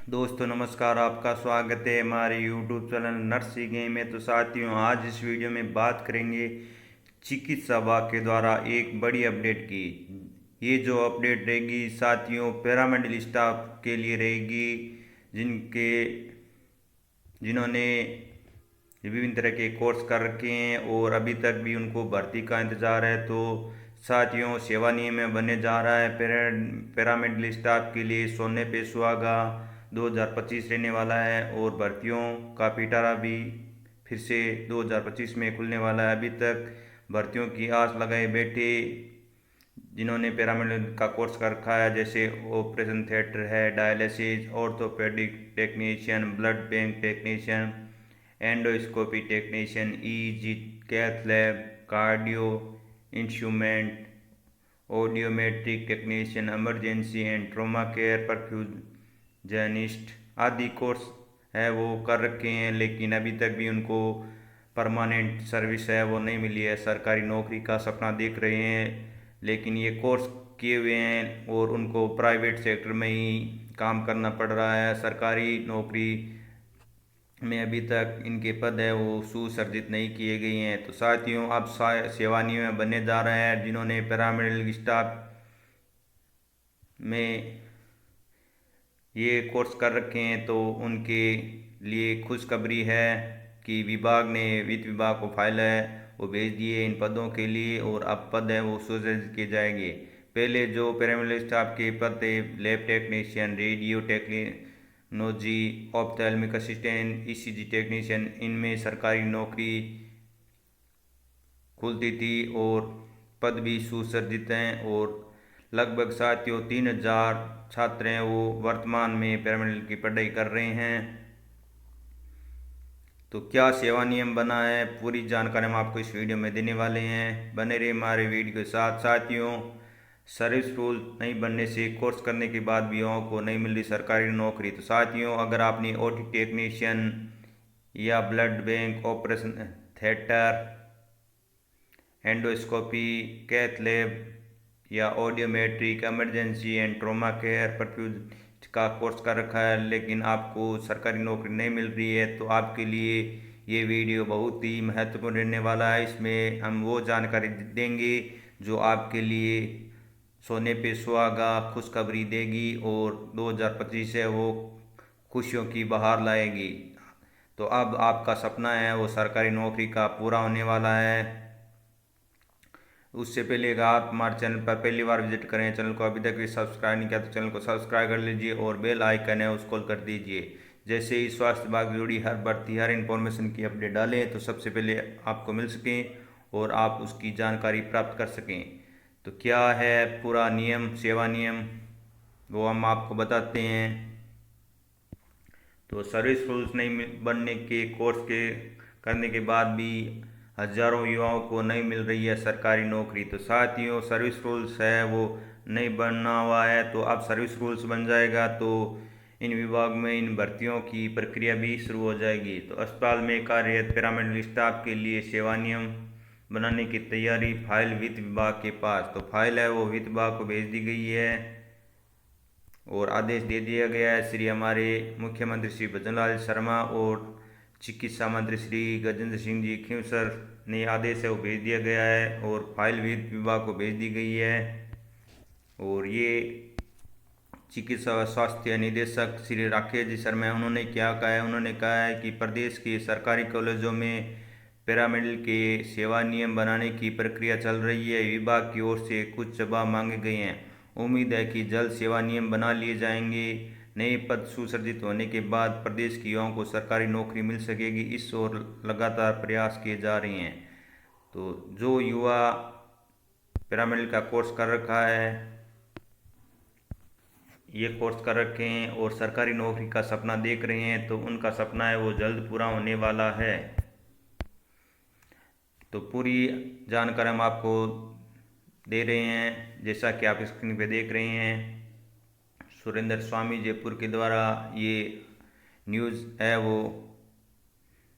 दोस्तों नमस्कार, आपका स्वागत है हमारे YouTube चैनल नर्सी गेम में। तो साथियों, आज इस वीडियो में बात करेंगे चिकित्सा विभाग के द्वारा एक बड़ी अपडेट की। ये जो अपडेट रहेगी साथियों, पैरामेडिकल स्टाफ के लिए रहेगी, जिन्होंने विभिन्न तरह के कोर्स कर रखे हैं और अभी तक भी उनको भर्ती का इंतज़ार है। तो साथियों, सेवा नियम में बनने जा रहा है पैरामेडिकल स्टाफ के लिए सोने पे सुहागा 2025 रहने वाला है। और भर्तियों का पिटारा भी फिर से 2025 में खुलने वाला है। अभी तक भर्तियों की आस लगाए बैठे जिन्होंने पैरामेडिकल का कोर्स कर रखा है, जैसे ऑपरेशन थिएटर है, dialysis, orthopaedic technician, blood bank technician, endoscopy technician, EEG, cath lab, cardio instrument, audiometric technician, emergency and trauma care, perfusionist आदि कोर्स है वो कर रखे हैं। लेकिन अभी तक भी उनको परमानेंट सर्विस है वो नहीं मिली है। सरकारी नौकरी का सपना देख रहे हैं, लेकिन ये कोर्स किए हुए हैं और उनको प्राइवेट सेक्टर में ही काम करना पड़ रहा है। सरकारी नौकरी में अभी तक इनके पद है वो सुसर्जित नहीं किए गए हैं। तो साथियों, अब सेवा नियम बनने जा रहे हैं। जिन्होंने पैरामेडिकल स्टाफ में ये कोर्स कर रखे हैं तो उनके लिए खुशखबरी है कि विभाग ने वित्त विभाग को फाइल है वो भेज दिए इन पदों के लिए, और अब पद है वो सुसर्जित किए जाएंगे। पहले जो पैरामेडिकल स्टाफ के पद थे, lab technician, radio technology, ophthalmic assistant, ECG technician, इनमें सरकारी नौकरी खुलती थी और पद भी सुसर्जित हैं। और लगभग साथियों 3000 छात्र हैं वो वर्तमान में पैरामेडिकल की पढ़ाई कर रहे हैं। तो क्या सेवा नियम बना है, पूरी जानकारी हम आपको इस वीडियो में देने वाले हैं। बने रहे हमारे वीडियो के साथ। साथियों, सर्विस रूल नहीं बनने से कोर्स करने के बाद भी युवाओं को नहीं मिल रही सरकारी नौकरी। तो साथियों, अगर आपने ओटी टेक्नीशियन या blood bank, operation theatre, endoscopy, cath lab या audiometric, emergency and trauma care, perfusion का कोर्स कर रखा है, लेकिन आपको सरकारी नौकरी नहीं मिल रही है, तो आपके लिए ये वीडियो बहुत ही महत्वपूर्ण रहने वाला है। इसमें हम वो जानकारी देंगे जो आपके लिए सोने पे सुहागा खुशखबरी देगी और 2025 है वो खुशियों की बहार लाएगी। तो अब आपका सपना है वो सरकारी नौकरी का पूरा होने वाला है। उससे पहले अगर आप हमारे चैनल पर पहली बार विजिट करें, चैनल को अभी तक भी सब्सक्राइब नहीं किया तो चैनल को सब्सक्राइब कर लीजिए और बेल आइकन है उसको कर दीजिए। जैसे ही स्वास्थ्य विभाग से जुड़ी हर भर्ती, हर इन्फॉर्मेशन की अपडेट डालें तो सबसे पहले आपको मिल सकें और आप उसकी जानकारी प्राप्त कर सकें। तो क्या है पूरा नियम, सेवा नियम, वो हम आपको बताते हैं। तो सर्विस रूल्स नहीं बनने के कोर्स के करने के बाद भी हजारों युवाओं को नहीं मिल रही है सरकारी नौकरी। तो साथियों, सर्विस रूल्स है वो नहीं बनना हुआ है, तो अब सर्विस रूल्स बन जाएगा तो इन विभाग में इन भर्तियों की प्रक्रिया भी शुरू हो जाएगी। तो अस्पताल में कार्यरत पैरामेडिकल स्टाफ के लिए सेवा नियम बनाने की तैयारी, फाइल वित्त विभाग के पास। तो फाइल है वो वित्त विभाग को भेज दी गई है और आदेश दे दिया गया है। श्री हमारे मुख्यमंत्री श्री भजनलाल शर्मा और चिकित्सा मंत्री श्री गजेंद्र सिंह जी खींवसर ने आदेश है वो भेज दिया गया है और फाइल वित्त विभाग को भेज दी गई है। और ये चिकित्सा व स्वास्थ्य निदेशक श्री राकेश जी शर्मा उन्होंने क्या कहा है, उन्होंने कहा है कि प्रदेश के सरकारी कॉलेजों में पैरामेडिकल के सेवा नियम बनाने की प्रक्रिया चल रही है। विभाग की ओर से कुछ जवाब मांगे गए हैं। उम्मीद है कि जल्द सेवा नियम बना लिए जाएंगे। नए पद सुसर्जित होने के बाद प्रदेश के युवाओं को सरकारी नौकरी मिल सकेगी। इस ओर लगातार प्रयास किए जा रहे हैं। तो जो युवा पैरामेडिकल का कोर्स कर रखा है, ये कोर्स कर रखे हैं और सरकारी नौकरी का सपना देख रहे हैं, तो उनका सपना है वो जल्द पूरा होने वाला है। तो पूरी जानकारी हम आपको दे रहे हैं, जैसा कि आप स्क्रीन पे देख रहे हैं। सुरेंद्र स्वामी जयपुर के द्वारा ये न्यूज़ है वो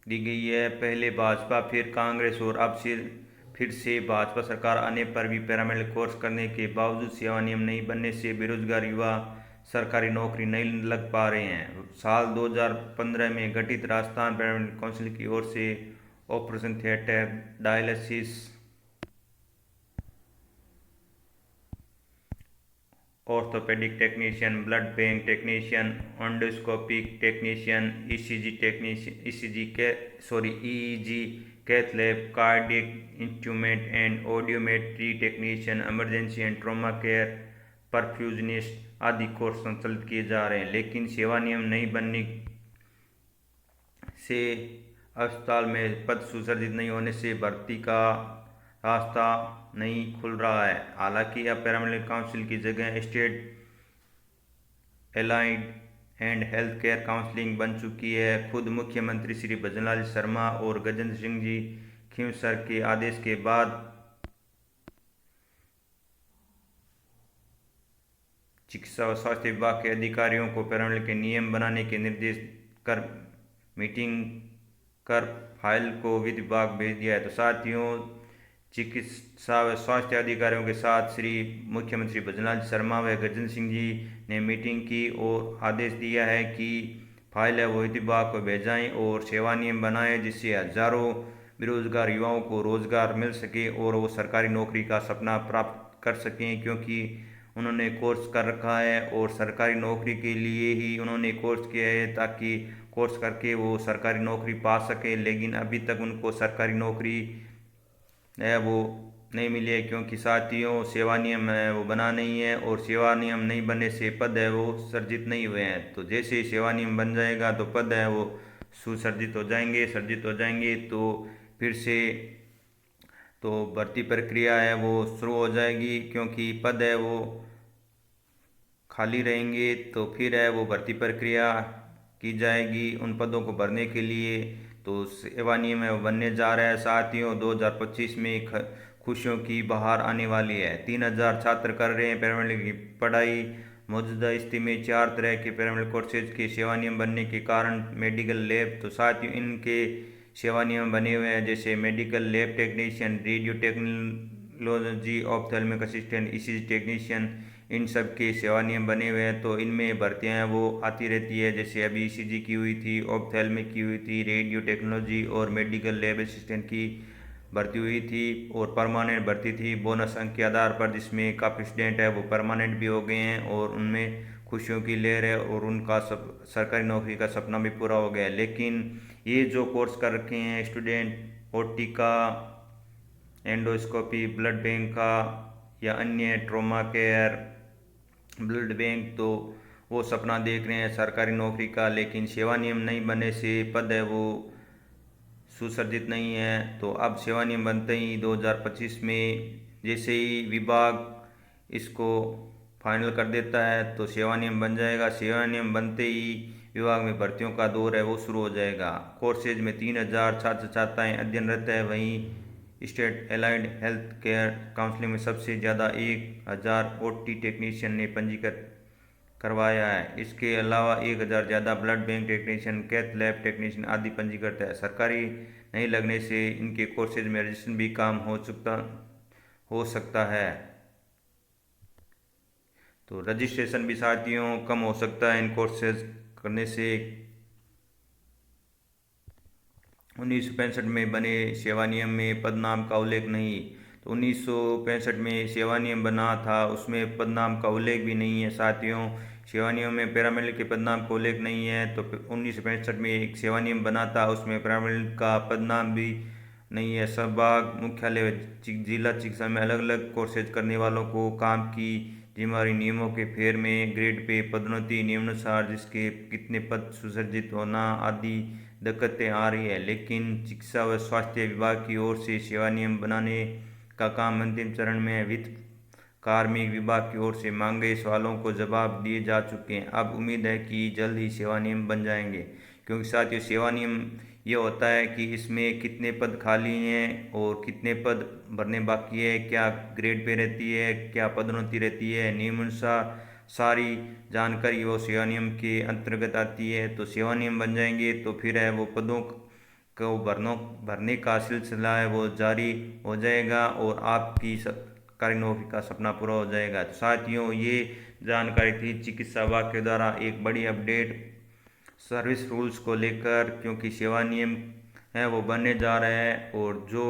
दी गई है। पहले भाजपा, फिर कांग्रेस और अब फिर से भाजपा सरकार आने पर भी पैरामेडिकल कोर्स करने के बावजूद सेवा नियम नहीं बनने से बेरोजगार युवा सरकारी नौकरी नहीं लग पा रहे हैं। साल 2015 में गठित राजस्थान पैरामेडिकल काउंसिल की ओर से operation theatre, dialysis, orthopaedic technician, blood bank technician, endoscopic technician, ECG technician, EEG cath lab, cardiac instrument and audiometry technician, emergency and trauma care, perfusionist आदि कोर्स संचालित किए जा रहे हैं। लेकिन सेवा नियम नहीं बनने से अस्पताल में पद सुसर्जित नहीं होने से भर्ती का रास्ता नहीं खुल रहा है। हालांकि अब पैरामेडिकल काउंसिल की जगह state allied and health care counselling बन चुकी है। खुद मुख्यमंत्री श्री भजनलाल शर्मा और गजेंद्र सिंह जी खींवसर के आदेश के बाद चिकित्सा और स्वास्थ्य विभाग के अधिकारियों को पैरामेडिकल के नियम बनाने के निर्देश कर मीटिंग कर फाइल को विधि विभाग भेज दिया है। तो साथियों, चिकित्सा व स्वास्थ्य अधिकारियों के साथ श्री मुख्यमंत्री भजनलाल शर्मा व गजेंद्र सिंह जी ने मीटिंग की और आदेश दिया है कि फाइल है वो विधि विभाग को भेजाएं और सेवा नियम बनाएं, जिससे हजारों बेरोजगार युवाओं को रोजगार मिल सके और वो सरकारी नौकरी का सपना प्राप्त कर सकें। क्योंकि उन्होंने कोर्स कर रखा है और सरकारी नौकरी के लिए ही उन्होंने कोर्स किया है, ताकि कोर्स करके वो सरकारी नौकरी पा सके। लेकिन अभी तक उनको सरकारी नौकरी है वो नहीं मिली है, क्योंकि साथियों सेवा नियम है वो बना नहीं है और सेवा नियम नहीं बनने से पद है वो सर्जित नहीं हुए हैं। तो जैसे ही सेवा नियम बन जाएगा तो पद है वो सुसर्जित हो जाएंगे, सर्जित हो जाएंगे, तो फिर से तो भर्ती प्रक्रिया है वो शुरू हो जाएगी। क्योंकि पद है वो खाली रहेंगे तो फिर है वो भर्ती प्रक्रिया की जाएगी उन पदों को भरने के लिए। तो सेवा नियम है वो बनने जा रहा है। साथियों, 2025 में खुशियों की बहार आने वाली है। 3000 छात्र कर रहे हैं पैरामेडिकल की पढ़ाई। मौजूदा स्थिति में 4 तरह के पैरामेडिकल कोर्सेज के सेवा नियम बनने के कारण मेडिकल लैब, तो साथियों इनके सेवा नियम बने हुए हैं, जैसे medical lab technician, radio technology, ophthalmic assistant, ECG technician, इन सब के सेवा नियम बने हुए हैं। तो इनमें भर्तियाँ वो आती रहती है, जैसे अभी ईसीजी की हुई थी, ऑप्थेल्मिक की हुई थी, रेडियो टेक्नोलॉजी और मेडिकल लैब असिस्टेंट की भर्ती हुई थी और परमानेंट भर्ती थी बोनस अंक के आधार पर, जिसमें काफ़ी स्टूडेंट है वो परमानेंट भी हो गए हैं और उनमें खुशियों की लहर है और उनका सब सरकारी नौकरी का सपना भी पूरा हो गया है। लेकिन ये जो कोर्स कर रखे हैं स्टूडेंट, ओटी का, एंडोस्कोपी, ब्लड बैंक का या अन्य ट्रॉमा केयर, ब्लड बैंक, तो वो सपना देख रहे हैं सरकारी नौकरी का, लेकिन सेवा नियम नहीं बनने से पद है वो सुसर्जित नहीं है। तो अब सेवा नियम बनते ही 2025 में जैसे ही विभाग इसको फाइनल कर देता है तो सेवा नियम बन जाएगा। सेवा नियम बनते ही विभाग में भर्तियों का दौर है वो शुरू हो जाएगा। कोर्सेज में 3000 छात्र छात्राएँ अध्ययनरत है। वहीं state allied health care counselling में सबसे ज़्यादा 1000 ओटी टेक्नीशियन ने पंजीकृत करवाया है। इसके अलावा 1000 ज़्यादा blood bank technician, cath lab technician आदि पंजीकृत है। सरकारी नहीं लगने से इनके कोर्सेज में रजिस्ट्रेशन भी काम हो सकता है। तो रजिस्ट्रेशन भी साथियों कम हो सकता है इन कोर्सेज करने से। 1965 में बने सेवा नियम में पदनाम का उल्लेख नहीं। तो 1965 में सेवा नियम बना था, उसमें पदनाम का उल्लेख भी नहीं है साथियों। सेवा नियम में पैरामेडिकल के पदनाम का उल्लेख नहीं है। तो 1965 में एक सेवा नियम बना था, उसमें पैरामेडिकल का पदनाम भी नहीं है। सब भाग मुख्यालय जिला चिकित्सा में अलग अलग कोर्सेज करने वालों को काम की जिम्मेवारी नियमों के फेर में ग्रेड पे पदोन्नति नियमानुसार जिसके कितने पद सुसर्जित होना आदि दिक्कतें आ रही है। लेकिन चिकित्सा व स्वास्थ्य विभाग की ओर से सेवा नियम बनाने का काम अंतिम चरण में है। वित्त कार्मिक विभाग की ओर से मांगे सवालों को जवाब दिए जा चुके हैं। अब उम्मीद है कि जल्द ही सेवा नियम बन जाएंगे, क्योंकि साथियों सेवा नियम ये होता है कि इसमें कितने पद खाली हैं और कितने पद भरने बाकी है, क्या ग्रेड पे रहती है, क्या पदोन्नति रहती है, नियमानुसार सारी जानकारी वो सेवा नियम के अंतर्गत आती है। तो सेवा नियम बन जाएंगे तो फिर है वो पदों को भरने का सिलसिला है वो जारी हो जाएगा और आपकी सरकारी नौकरी का सपना पूरा हो जाएगा। तो साथियों, ये जानकारी थी चिकित्सा विभाग के द्वारा एक बड़ी अपडेट सर्विस रूल्स को लेकर, क्योंकि सेवा नियम है वो बनने जा रहे हैं और जो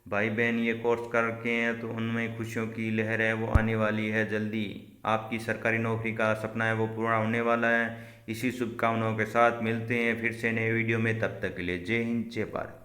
भाई बहन ये कोर्स करके हैं तो उनमें खुशियों की लहर है वो आने वाली है। जल्दी आपकी सरकारी नौकरी का सपना है वो पूरा होने वाला है। इसी शुभकामनाओं के साथ मिलते हैं फिर से नए वीडियो में, तब तक के लिए जय हिंद जय भारत।